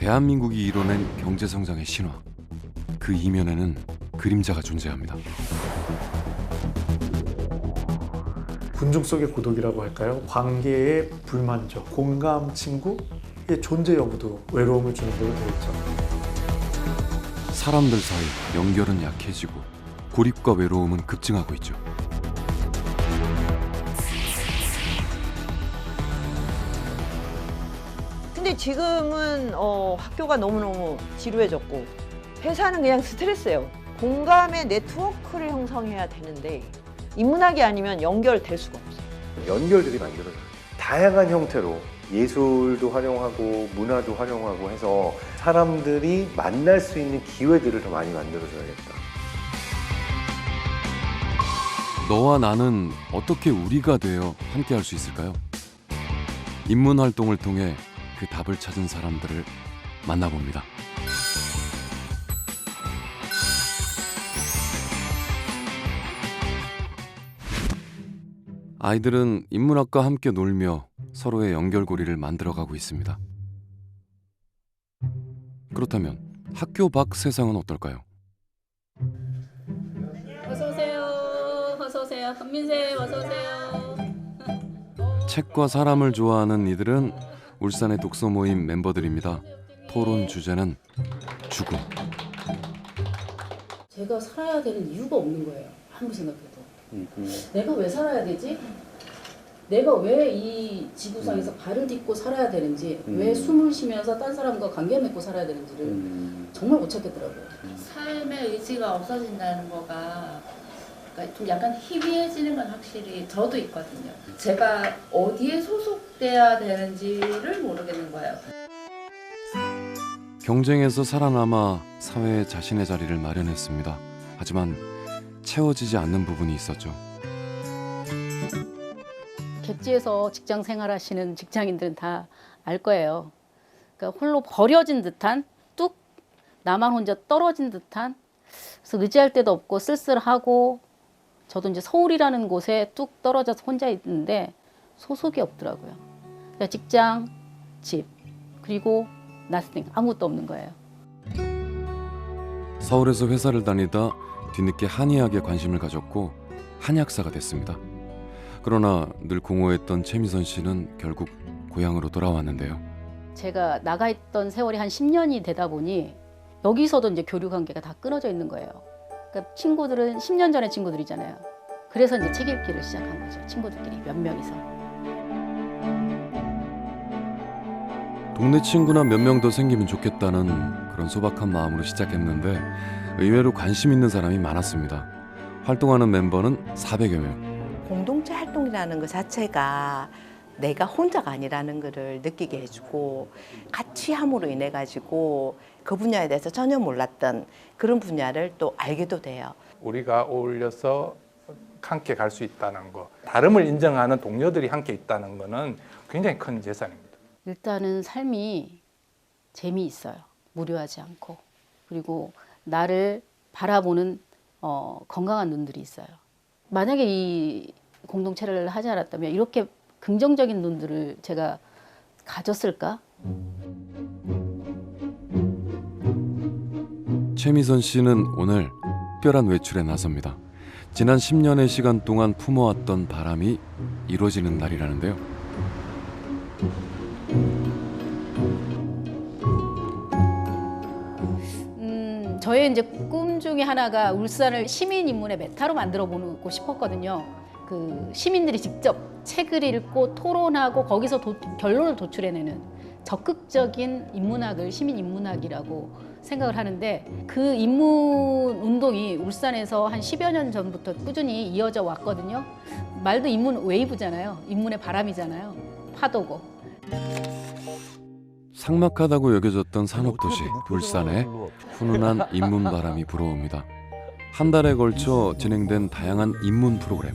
대한민국이 이뤄낸 경제성장의 신화. 그 이면에는 그림자가 존재합니다. 군중 속의 고독이라고 할까요? 관계의 불만족, 공감 친구의 존재 여부도 외로움을 주는 걸로 되어 있죠. 사람들 사이 연결은 약해지고 고립과 외로움은 급증하고 있죠. 근데 지금은 학교가 너무너무 지루해졌고 회사는 그냥 스트레스예요. 공감의 네트워크를 형성해야 되는데 인문학이 아니면 연결될 수가 없어요. 연결들이 만들어져요. 다양한 형태로 예술도 활용하고 문화도 활용하고 해서 사람들이 만날 수 있는 기회들을 더 많이 만들어줘야겠다. 너와 나는 어떻게 우리가 되어 함께할 수 있을까요? 인문 활동을 통해 그 답을 찾은 사람들을 만나봅니다. 아이들은 인문학과 함께 놀며 서로의 연결고리를 만들어가고 있습니다. 그렇다면 학교 밖 세상은 어떨까요? 어서 오세요. 어서 오세요. 한민쌤 어서 오세요. 책과 사람을 좋아하는 이들은 울산의 독서 모임 멤버들입니다. 토론 주제는 죽음. 제가 살아야 되는 이유가 없는 거예요. 아무리 생각해도. 내가 왜 살아야 되지? 내가 왜 이 지구상에서 발을 딛고 살아야 되는지, 왜 숨을 쉬면서 딴 사람과 관계 맺고 살아야 되는지를 정말 못 찾겠더라고요. 삶의 의지가 없어진다는 거가 그러니까 좀 약간 희미해지는 건 확실히 저도 있거든요. 제가 어디에 소속돼야 되는지를 모르겠는 거예요. 경쟁에서 살아남아 사회에 자신의 자리를 마련했습니다. 하지만 채워지지 않는 부분이 있었죠. 객지에서 직장 생활하시는 직장인들은 다 알 거예요. 그러니까 홀로 버려진 듯한, 뚝 나만 혼자 떨어진 듯한, 그래서 의지할 데도 없고 쓸쓸하고, 저도 이제 서울이라는 곳에 뚝 떨어져서 혼자 있는데 소속이 없더라고요. 그러니까 직장, 집, 그리고 nothing, 아무것도 없는 거예요. 서울에서 회사를 다니다 뒤늦게 한의학에 관심을 가졌고 한약사가 됐습니다. 그러나 늘 공허했던 최미선 씨는 결국 고향으로 돌아왔는데요. 제가 나가 있던 세월이 한 10년이 되다 보니 여기서도 이제 교류 관계가 다 끊어져 있는 거예요. 그러니까 친구들은 10년 전의 친구들이잖아요. 그래서 이제 책 읽기를 시작한 거죠. 친구들끼리 몇 명이서. 동네 친구나 몇 명 더 생기면 좋겠다는 그런 소박한 마음으로 시작했는데 의외로 관심 있는 사람이 많았습니다. 활동하는 멤버는 400여 명. 공동체 활동이라는 것 자체가 내가 혼자가 아니라는 것을 느끼게 해주고 같이 함으로 인해 가지고 그 분야에 대해서 전혀 몰랐던 그런 분야를 또 알게도 돼요. 우리가 어울려서 함께 갈 수 있다는 거, 다름을 인정하는 동료들이 함께 있다는 거는 굉장히 큰 재산입니다. 일단은 삶이 재미있어요. 무료하지 않고. 그리고 나를 바라보는 건강한 눈들이 있어요. 만약에 이 공동체를 하지 않았다면 이렇게 긍정적인 눈들을 제가 가졌을까? 최미선 씨는 오늘 특별한 외출에 나섭니다. 지난 10년의 시간 동안 품어왔던 바람이 이루어지는 날이라는데요. 저의 이제 꿈 중에 하나가 울산을 시민 인문의 메타로 만들어 보고 싶었거든요. 그 시민들이 직접 책을 읽고 토론하고 거기서 결론을 도출해내는 적극적인 인문학을 시민 인문학이라고 생각을 하는데, 그 인문 운동이 울산에서 한 10여 년 전부터 꾸준히 이어져 왔거든요. 말도 인문 웨이브잖아요. 인문의 바람이잖아요. 파도고. 삭막하다고 여겨졌던 산업도시 울산에 훈훈한 인문 바람이 불어옵니다. 한 달에 걸쳐 진행된 다양한 인문 프로그램.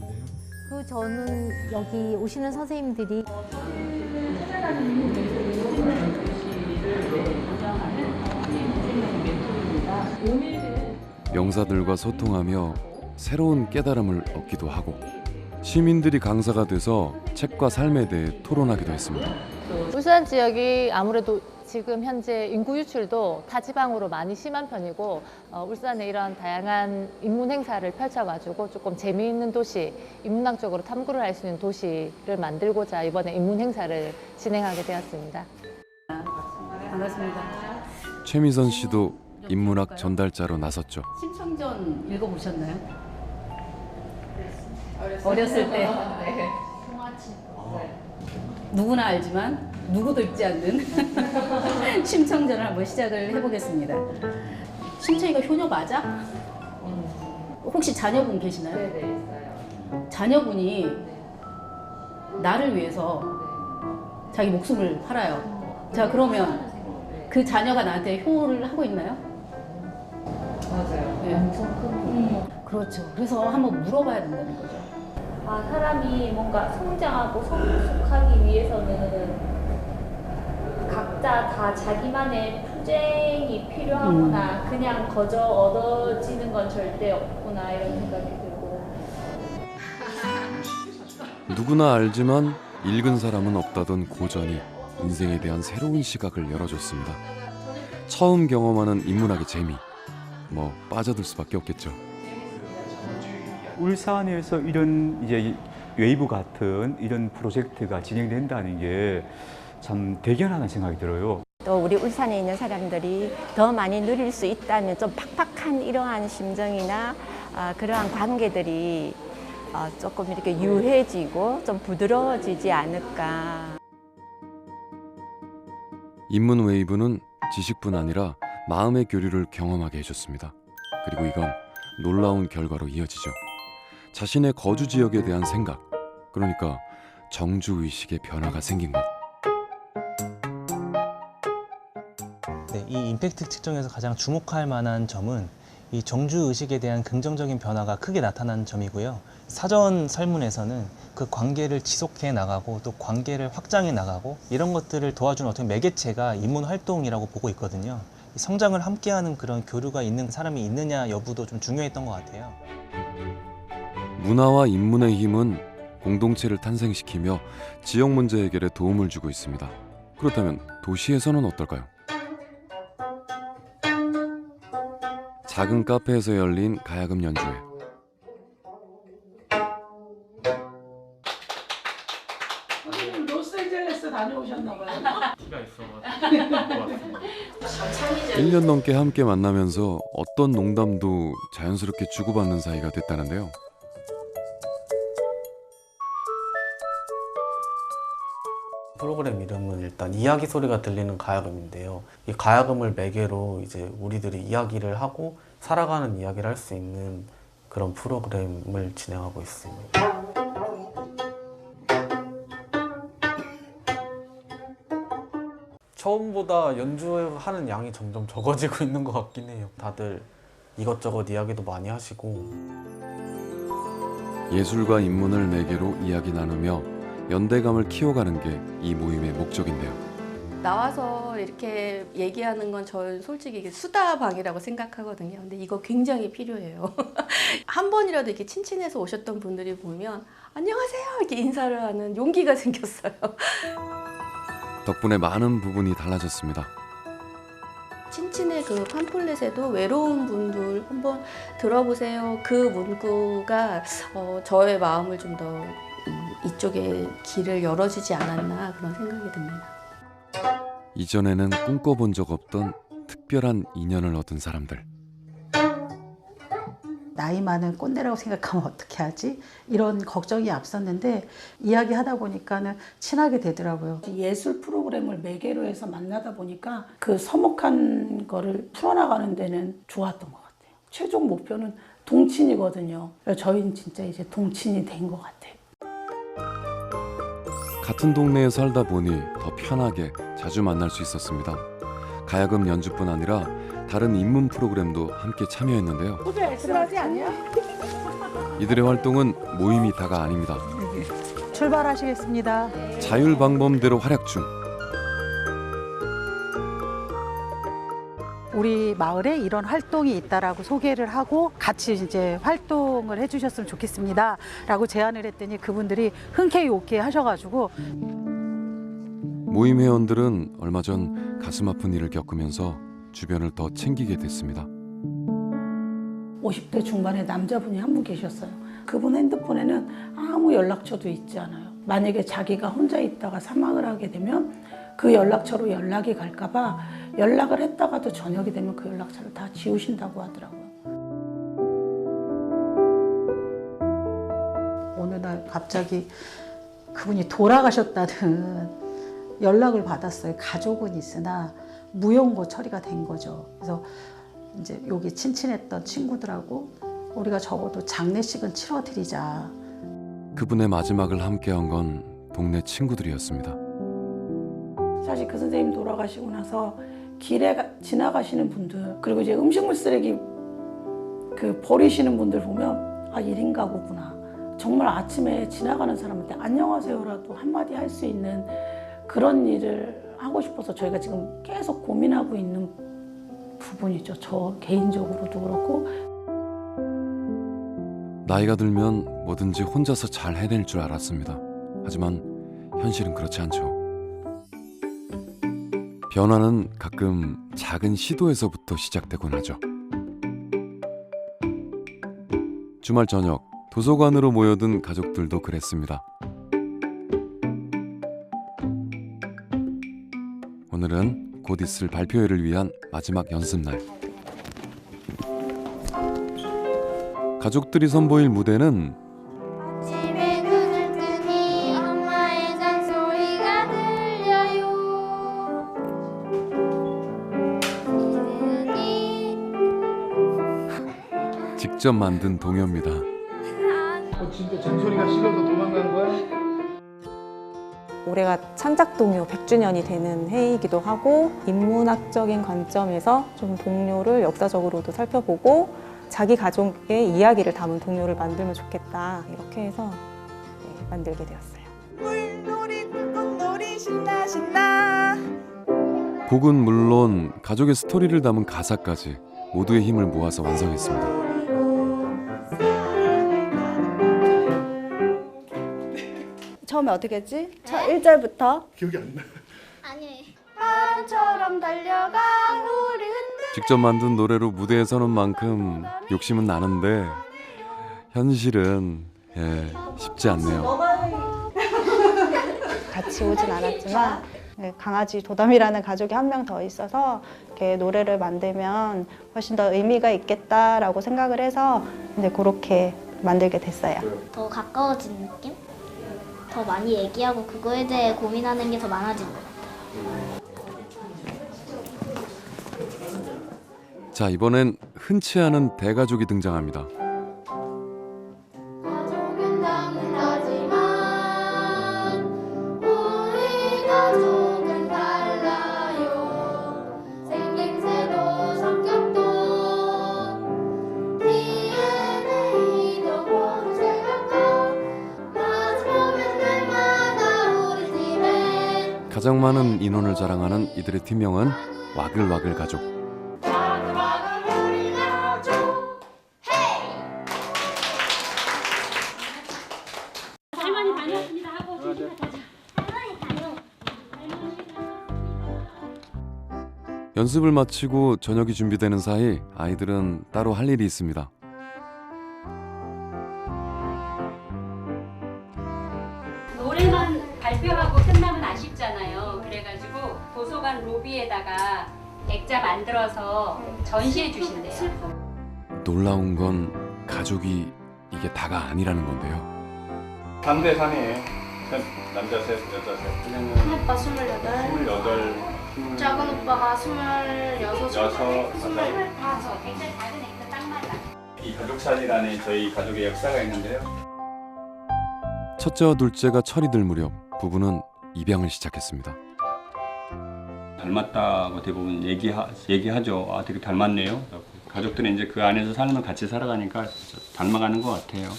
저는 여기 오시는 선생님들이 명사들과 소통하며 새로운 깨달음을 얻기도 하고 시민들이 강사가 돼서 책과 삶에 대해 토론하기도 했습니다. 울산 지역이 아무래도 지금 현재 인구 유출도 타 지방으로 많이 심한 편이고 울산에 이런 다양한 인문 행사를 펼쳐가지고 조금 재미있는 도시, 인문학적으로 탐구를 할 수 있는 도시를 만들고자 이번에 인문 행사를 진행하게 되었습니다. 반갑습니다. 최미선 씨도 인문학 전달자로 나섰죠. 심청전 읽어보셨나요? 어렸을 때. 누구나 알지만 누구도 읽지 않는 심청전을 한번 시작을 해보겠습니다. 심청이가 효녀 맞아? 혹시 자녀분 계시나요? 네, 있어요. 자녀분이 나를 위해서 자기 목숨을 팔아요. 자, 그러면 그 자녀가 나한테 효를 하고 있나요? 맞아요. 네. 엄청 큰 그렇죠. 그래서 한번 물어봐야 된다는 거죠. 아, 사람이 뭔가 성장하고 성숙하기 위해서는 각자 다 자기만의 투쟁이 필요하구나. 그냥 거저 얻어지는 건 절대 없구나 이런 생각이 들고. 누구나 알지만 읽은 사람은 없다던 고전이 인생에 대한 새로운 시각을 열어줬습니다. 처음 경험하는 인문학의 재미, 빠져들 수밖에 없겠죠. 울산에서 이런 이제 웨이브 같은 이런 프로젝트가 진행된다는 게 참 대견하다는 생각이 들어요. 또 우리 울산에 있는 사람들이 더 많이 누릴 수 있다면 좀 팍팍한 이러한 심정이나 그러한 관계들이 조금 이렇게 유해지고 좀 부드러워지지 않을까. 인문 웨이브는 지식뿐 아니라 마음의 교류를 경험하게 해줬습니다. 그리고 이건 놀라운 결과로 이어지죠. 자신의 거주 지역에 대한 생각, 그러니까 정주의식의 변화가 생긴 것. 네, 이 임팩트 측정에서 가장 주목할 만한 점은 이 정주의식에 대한 긍정적인 변화가 크게 나타난 점이고요. 사전 설문에서는 그 관계를 지속해 나가고 또 관계를 확장해 나가고 이런 것들을 도와주는 어떤 매개체가 인문 활동이라고 보고 있거든요. 이 성장을 함께하는 그런 교류가 있는 사람이 있느냐 여부도 좀 중요했던 것 같아요. 문화와 인문의 힘은 공동체를 탄생시키며 지역 문제 해결에 도움을 주고 있습니다. 그렇다면 도시에서는 어떨까요? 작은 카페에서 열린 가야금 연주회. 로스앤젤레스 다녀오셨나봐요. 기가 있어가지고 왔습니다. 1년 넘게 함께 만나면서 어떤 농담도 자연스럽게 주고받는 사이가 됐다는데요. 프로그램 이름은 일단 이야기 소리가 들리는 가야금인데요. 이 가야금을 매개로 이제 우리들이 이야기를 하고 살아가는 이야기를 할 수 있는 그런 프로그램을 진행하고 있습니다. 처음보다 연주하는 양이 점점 적어지고 있는 것 같긴 해요. 다들 이것저것 이야기도 많이 하시고. 예술과 인문을 매개로 이야기 나누며 연대감을 키워가는 게 이 모임의 목적인데요. 나와서 이렇게 얘기하는 건 저는 솔직히 이게 수다방이라고 생각하거든요. 근데 이거 굉장히 필요해요. 한 번이라도 이렇게 친친해서 오셨던 분들이 보면 안녕하세요 이렇게 인사를 하는 용기가 생겼어요. 덕분에 많은 부분이 달라졌습니다. 친친의 그 팜플렛에도 외로운 분들 한번 들어보세요. 그 문구가 저의 마음을 좀 더 이쪽에 길을 열어주지 않았나 그런 생각이 듭니다. 이전에는 꿈꿔본 적 없던 특별한 인연을 얻은 사람들. 나이 많은 꼰대라고 생각하면 어떻게 하지? 이런 걱정이 앞섰는데 이야기하다 보니까는 친하게 되더라고요. 예술 프로그램을 매개로 해서 만나다 보니까 그 서먹한 거를 풀어나가는 데는 좋았던 것 같아요. 최종 목표는 동친이거든요. 저희는 진짜 이제 동친이 된 것 같아요. 같은 동네에 살다 보니 더 편하게 자주 만날 수 있었습니다. 가야금 연주뿐 아니라 다른 인문 프로그램도 함께 참여했는데요. 후배 엑스라지 아니야? 이들의 활동은 모임이 다가 아닙니다. 출발하시겠습니다. 자율 방법대로 활약 중. 우리 마을에 이런 활동이 있다라고 소개를 하고 같이 이제 활동을 해주셨으면 좋겠습니다라고 제안을 했더니 그분들이 흔쾌히 오케이 하셔가지고 모임 회원들은 얼마 전 가슴 아픈 일을 겪으면서 주변을 더 챙기게 됐습니다. 50대 중반의 남자분이 한 분 계셨어요. 그분 핸드폰에는 아무 연락처도 있지 않아요. 만약에 자기가 혼자 있다가 사망을 하게 되면 그 연락처로 연락이 갈까 봐 연락을 했다가도 저녁이 되면 그 연락처를 다 지우신다고 하더라고요. 어느 날 갑자기 그분이 돌아가셨다는 연락을 받았어요. 가족은 있으나 무용고 처리가 된 거죠. 그래서 이제 여기 친친했던 친구들하고 우리가 적어도 장례식은 치러드리자. 그분의 마지막을 함께한 건 동네 친구들이었습니다. 사실 그 선생님 돌아가시고 나서 길에 지나가시는 분들, 그리고 이제 음식물 쓰레기 버리시는 분들 보면 아 1인 가구구나. 정말 아침에 지나가는 사람한테 안녕하세요라도 한마디 할 수 있는 그런 일을 하고 싶어서 저희가 지금 계속 고민하고 있는 부분이죠. 저 개인적으로도 그렇고. 나이가 들면 뭐든지 혼자서 잘 해낼 줄 알았습니다. 하지만 현실은 그렇지 않죠. 변화는 가끔 작은 시도에서부터 시작되곤 하죠. 주말 저녁 도서관으로 모여든 가족들도 그랬습니다. 오늘은 곧 있을 발표회를 위한 마지막 연습날. 가족들이 선보일 무대는 아침에 눈을 뜨니 엄마의 잔소리가 들려요. 직접 만든 동요입니다. 진짜 잔소리가 싫어서 도망간 거야? 올해가 창작동요 100주년이 되는 해이기도 하고 인문학적인 관점에서 좀 동요를 역사적으로도 살펴보고 자기 가족의 이야기를 담은 동요를 만들면 좋겠다 이렇게 해서 만들게 되었어요. 물놀이 불꽃놀이 신나 신나. 곡은 물론 가족의 스토리를 담은 가사까지 모두의 힘을 모아서 완성했습니다. 처음에 어떻게 했지? 첫 1절부터 기억이 안 나. 아니 바람처럼 달려가 우리 흔들. 직접 만든 노래로 무대에 서는 만큼 욕심은 나는데 현실은 쉽지 않네요. 같이 오진 않았지만 강아지 도담이라는 가족이 한 명 더 있어서 이렇게 노래를 만들면 훨씬 더 의미가 있겠다라고 생각을 해서 이제 그렇게 만들게 됐어요. 더 가까워진 느낌? 더 많이 얘기하고 그거에 대해 고민하는 게 더 많아진 것 같아요. 자, 이번엔 흔치 않은 대가족이 등장합니다. 가족은 남다지만 우리 가족은 달라요. 생김새도 성격도 DNA도 모두 생각도 마주보면 날마다 우리 팀에 가장 많은 인원을 자랑하는 이들의 팀명은 와글와글 가족. 할머니 다녀왔습니다 하고 가자. 연습을 마치고 저녁이 준비되는 사이 아이들은 따로 할 일이 있습니다. 노래만 발표하고 끝나면 아쉽잖아요. 그래가지고 도서관 로비에다가 액자 만들어서 전시해 주신대요. 놀라운 건 가족이 이게 다가 아니라는 건데요. 3대 3이에요. 남자 셋, 여자 셋. 큰 오빠 28, 28, 작은 오빠가 26, 25. 굉장히 작은 애가 딱 맞아. 이 가족사진안에 저희 가족의 역사가 있는데요. 첫째와 둘째가 철이 들 무렵 부부는 입양을 시작했습니다. 닮았다고 대부분 얘기하죠. 아, 되게 닮았네요. 가족들은 이제 그 안에서 삶을 같이 살아가니까 닮아가는 것 같아요.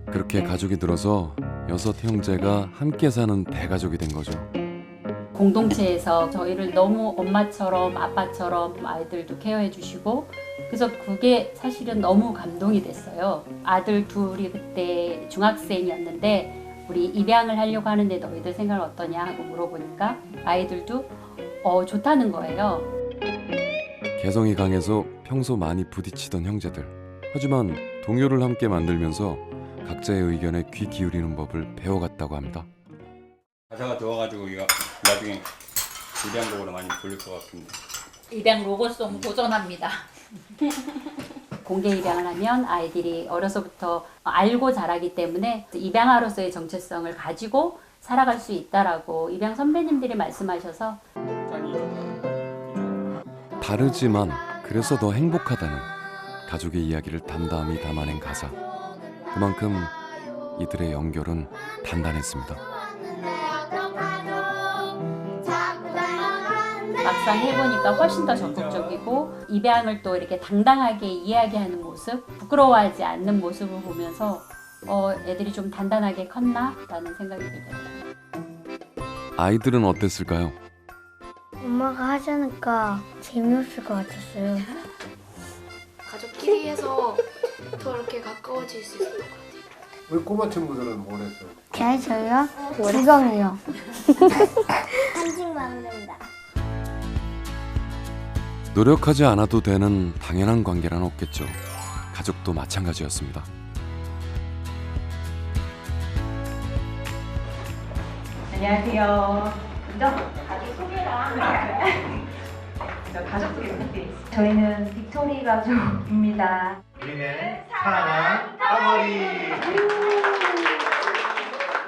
그렇게 가족이 들어서 6 형제가 함께 사는 대가족이 된 거죠. 공동체에서 저희를 너무 엄마처럼 아빠처럼 아이들도 케어해 주시고 그래서 그게 사실은 너무 감동이 됐어요. 아들 둘이 그때 중학생이었는데 우리 입양을 하려고 하는데 너희들 생각 어떠냐 하고 물어보니까 아이들도 좋다는 거예요. 개성이 강해서 평소 많이 부딪히던 형제들. 하지만 동요를 함께 만들면서 각자의 의견에 귀 기울이는 법을 배워갔다고 합니다. 가사가 좋아가지고 이거 나중에 입양곡으로 많이 부를 것 같습니다. 입양 로고송 도전합니다. 공개 입양을 하면 아이들이 어려서부터 알고 자라기 때문에 입양아로서의 정체성을 가지고 살아갈 수 있다라고 입양 선배님들이 말씀하셔서 다르지만 그래서 더 행복하다는 가족의 이야기를 담담히 담아낸 가사. 그만큼 이들의 연결은 단단했습니다. 막상 해보니까 훨씬 더 적극적이고 입양을 또 이렇게 당당하게 이야기하는 모습, 부끄러워하지 않는 모습을 보면서 애들이 좀 단단하게 컸나? 라는 생각이 들더라고요. 아이들은 어땠을까요? 엄마가 하자니까 재미없을 것 같았어요. 가족끼리 해서 더 이렇게 가까워질 수 있을 것 같아요. 우리 꼬마 친구들은 뭘 했어요? 저요? 지금이요. 한식 만든다. 노력하지 않아도 되는 당연한 관계란 없겠죠. 가족도 마찬가지였습니다. 안녕하세요. 먼저 자기소개랑 가족들이 부탁드리겠습니다. 저희는 빅토리 가족입니다. 우리는 사랑한 까머리.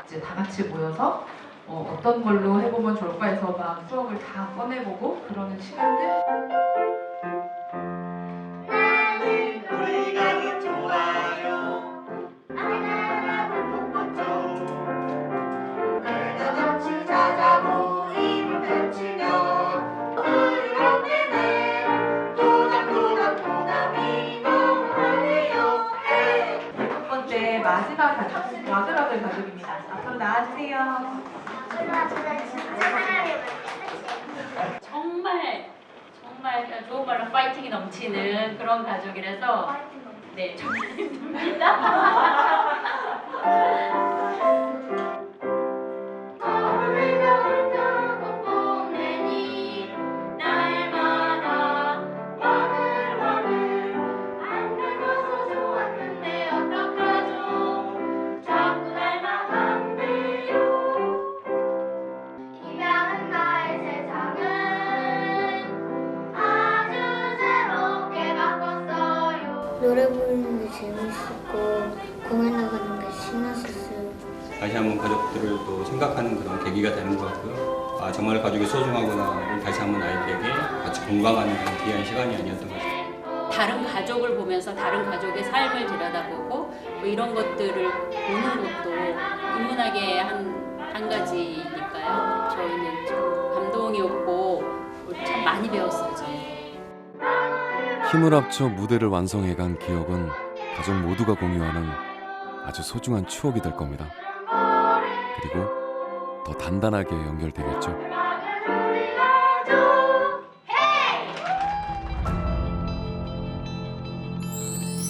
이제 다 같이 모여서 어떤 걸로 해보면 좋을까 해서 막 수업을 다 꺼내보고 그러는 시간들. 우리 가족 좋아요. 내가 같이 찾아 모임을 펼치며 우리로 내내 도담이 너무하네요. 첫 번째 마지막 가족, 와드라들 가족입니다. 앞으로 나와주세요. 정말 좋은 말로 파이팅이 넘치는 그런 가족이라서 네, 정말 힘듭니다. 노래 부르는 게 재밌었고 공연 나가는 게 신났었어요. 다시 한번 가족들을 또 생각하는 그런 계기가 되는 것 같고요. 정말 가족이 소중하구나. 다시 한번 아이들에게 같이 공감하는 그런 귀한 시간이 아니었던 것 같아요. 다른 가족을 보면서 다른 가족의 삶을 들여다보고 뭐 이런 것들을 보는 것도 인문학의 한 가지니까요. 저희는 좀 감동이었고 참 많이 배웠어요. 저희. 힘을 합쳐 무대를 완성해간 기억은 가족 모두가 공유하는 아주 소중한 추억이 될 겁니다. 그리고 더 단단하게 연결되겠죠.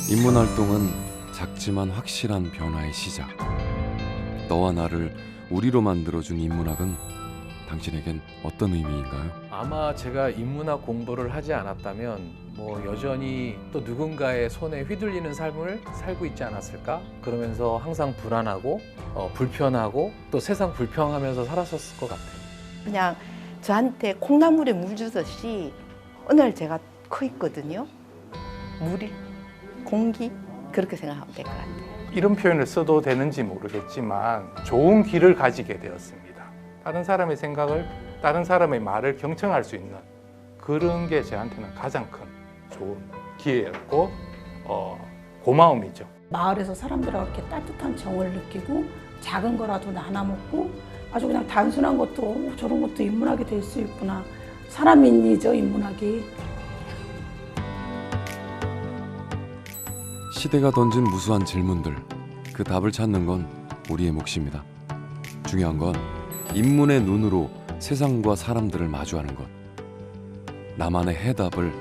인문활동은 작지만 확실한 변화의 시작. 너와 나를 우리로 만들어준 인문학은 당신에겐 어떤 의미인가요? 아마 제가 인문학 공부를 하지 않았다면 여전히 또 누군가의 손에 휘둘리는 삶을 살고 있지 않았을까? 그러면서 항상 불안하고 불편하고 또 세상 불평하면서 살았었을 것 같아요. 그냥 저한테 콩나물에 물 주듯이 어느 날 제가 커 있거든요. 물이, 공기 그렇게 생각하면 될 것 같아요. 이런 표현을 써도 되는지 모르겠지만 좋은 귀를 가지게 되었습니다. 다른 사람의 생각을, 다른 사람의 말을 경청할 수 있는 그런 게 저한테는 가장 큰 좋은 기회였고 고마움이죠. 마을에서 사람들하고 이렇게 따뜻한 정을 느끼고 작은 거라도 나눠 먹고 아주 그냥 단순한 것도 저런 것도 인문학이 될 수 있구나. 사람인이죠, 인문학이. 시대가 던진 무수한 질문들, 그 답을 찾는 건 우리의 몫입니다. 중요한 건 인문의 눈으로 세상과 사람들을 마주하는 것. 나만의 해답을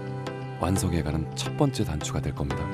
완성해가는 첫 번째 단추가 될 겁니다.